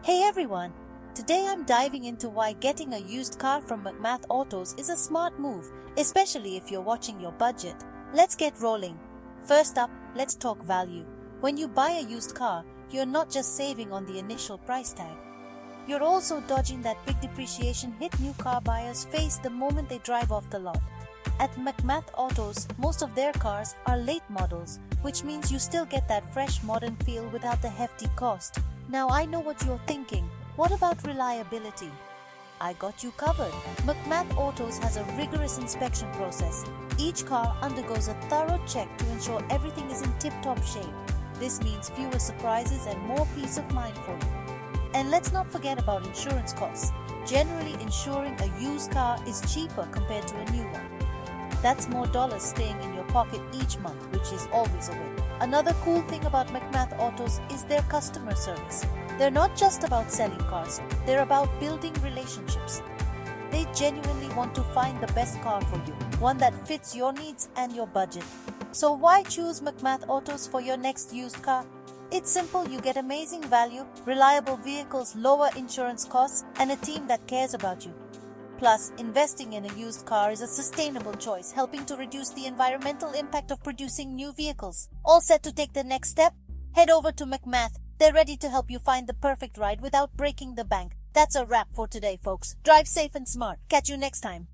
Hey everyone! Today I'm diving into why getting a used car from McMath Autos is a smart move, especially if you're watching your budget. Let's get rolling. First up, let's talk value. When you buy a used car, you're not just saving on the initial price tag. You're also dodging that big depreciation hit new car buyers face the moment they drive off the lot. At McMath Autos, most of their cars are late models, which means you still get that fresh modern feel without the hefty cost. Now I know what you're thinking. What about reliability? I got you covered. McMath Autos has a rigorous inspection process. Each car undergoes a thorough check to ensure everything is in tip-top shape. This means fewer surprises and more peace of mind for you. And let's not forget about insurance costs. Generally, insuring a used car is cheaper compared to a new one. That's more dollars staying in your pocket each month, which is always a win. Another cool thing about McMath Autos is their customer service. They're not just about selling cars, they're about building relationships. They genuinely want to find the best car for you, one that fits your needs and your budget. So why choose McMath Autos for your next used car? It's simple. You get amazing value, reliable vehicles, lower insurance costs, and a team that cares about you. Plus, investing in a used car is a sustainable choice, helping to reduce the environmental impact of producing new vehicles. All set to take the next step? Head over to McMath. They're ready to help you find the perfect ride without breaking the bank. That's a wrap for today, folks. Drive safe and smart. Catch you next time.